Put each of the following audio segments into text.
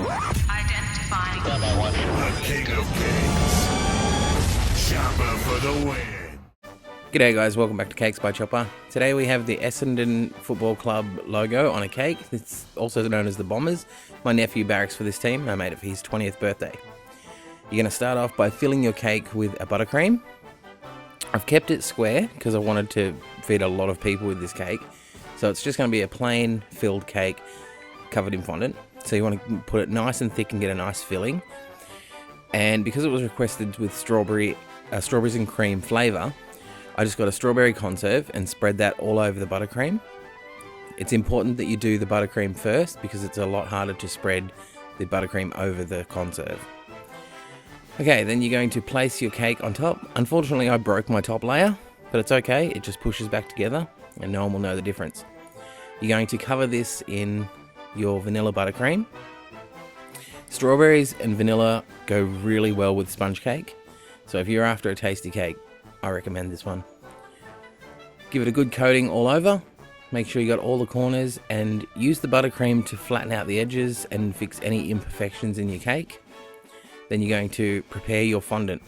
Identifying. The king of cakes. Chopper for the win. G'day guys, welcome back to Cakes by Chopper. Today we have the Essendon Football Club logo on a cake. It's also known as the Bombers. My nephew barracks for this team. I made it for his 20th birthday. You're going to start off by filling your cake with a buttercream. I've kept it square because I wanted to feed a lot of people with this cake. So it's just going to be a plain filled cake covered in fondant. So you want to put it nice and thick and get a nice filling. And because it was requested with strawberries and cream flavour, I just got a strawberry conserve and spread that all over the buttercream. It's important that you do the buttercream first because it's a lot harder to spread the buttercream over the conserve. Okay, then you're going to place your cake on top. Unfortunately, I broke my top layer, but it's okay. It just pushes back together and no one will know the difference. You're going to cover this in your vanilla buttercream. Strawberries and vanilla go really well with sponge cake. So if you're after a tasty cake, I recommend this one. Give it a good coating all over. Make sure you got all the corners and use the buttercream to flatten out the edges and fix any imperfections in your cake. Then you're going to prepare your fondant.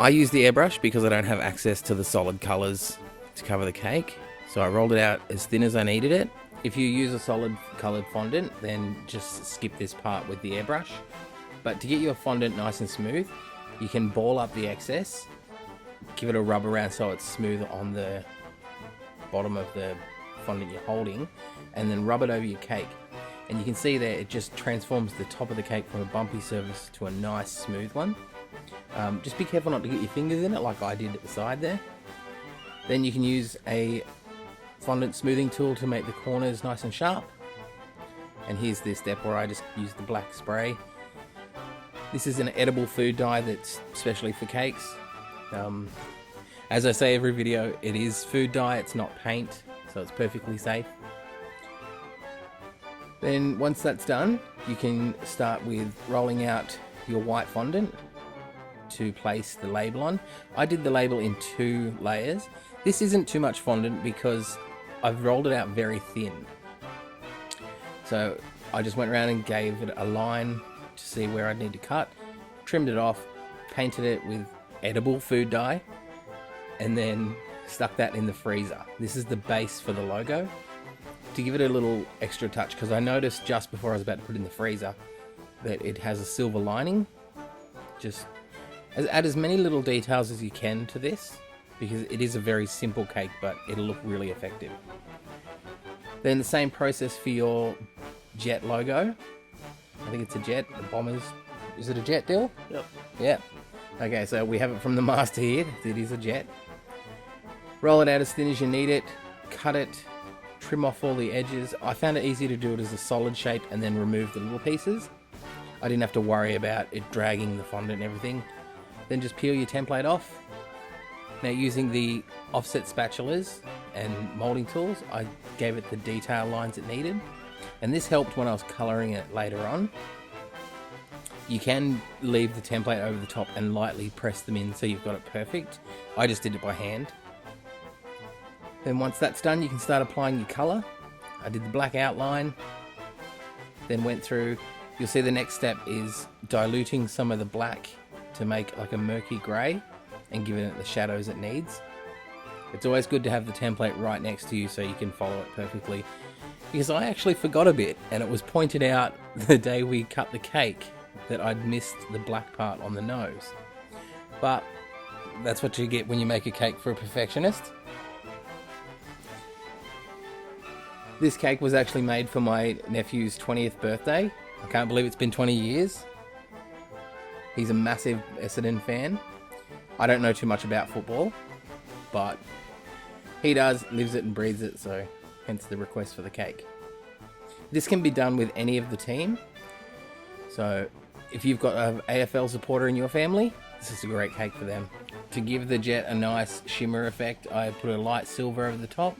I use the airbrush because I don't have access to the solid colours to cover the cake. So I rolled it out as thin as I needed it. If you use a solid coloured fondant, then just skip this part with the airbrush. But to get your fondant nice and smooth, you can ball up the excess, give it a rub around so it's smooth on the bottom of the fondant you're holding, and then rub it over your cake. And you can see there it just transforms the top of the cake from a bumpy surface to a nice smooth one. Just be careful not to get your fingers in it like I did at the side there. Then you can use a fondant smoothing tool to make the corners nice and sharp. And here's this step where I just use the black spray. This is an edible food dye that's specially for cakes. As I say every video, it is food dye, it's not paint, so it's perfectly safe. Then once that's done, you can start with rolling out your white fondant to place the label on. I did the label in 2 layers. This isn't too much fondant because I've rolled it out very thin. So I just went around and gave it a line to see where I need to cut, trimmed it off, painted it with edible food dye, and then stuck that in the freezer. This is the base for the logo to give it a little extra touch, because I noticed just before I was about to put it in the freezer that it has a silver lining. Just add as many little details as you can to this, because it is a very simple cake, but it'll look really effective. Then the same process for your jet logo. I think it's a jet, the Bombers. Is it a jet, Dill? Yep. Yeah. Okay, so we have it from the master here. It is a jet. Roll it out as thin as you need it. Cut it. Trim off all the edges. I found it easy to do it as a solid shape and then remove the little pieces. I didn't have to worry about it dragging the fondant and everything. Then just peel your template off. Now using the offset spatulas and moulding tools, I gave it the detail lines it needed. And this helped when I was colouring it later on. You can leave the template over the top and lightly press them in so you've got it perfect. I just did it by hand. Then once that's done, you can start applying your colour. I did the black outline, then went through. You'll see the next step is diluting some of the black to make like a murky grey and giving it the shadows it needs. It's always good to have the template right next to you so you can follow it perfectly. Because I actually forgot a bit, and it was pointed out the day we cut the cake that I'd missed the black part on the nose. But that's what you get when you make a cake for a perfectionist. This cake was actually made for my nephew's 20th birthday. I can't believe it's been 20 years. He's a massive Essendon fan. I don't know too much about football, but he does, lives it and breathes it, so hence the request for the cake. This can be done with any of the team. So if you've got an AFL supporter in your family, this is a great cake for them. To give the jet a nice shimmer effect, I put a light silver over the top.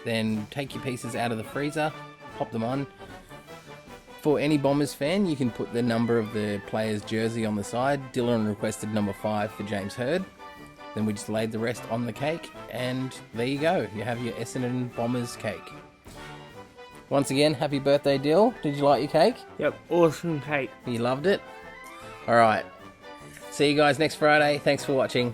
Then take your pieces out of the freezer, pop them on. For any Bombers fan, you can put the number of the player's jersey on the side. Dylan requested number 5 for James Hird. Then we just laid the rest on the cake, and there you go. You have your Essendon Bombers cake. Once again, happy birthday, Dill. Did you like your cake? Yep, awesome cake. You loved it? Alright. See you guys next Friday. Thanks for watching.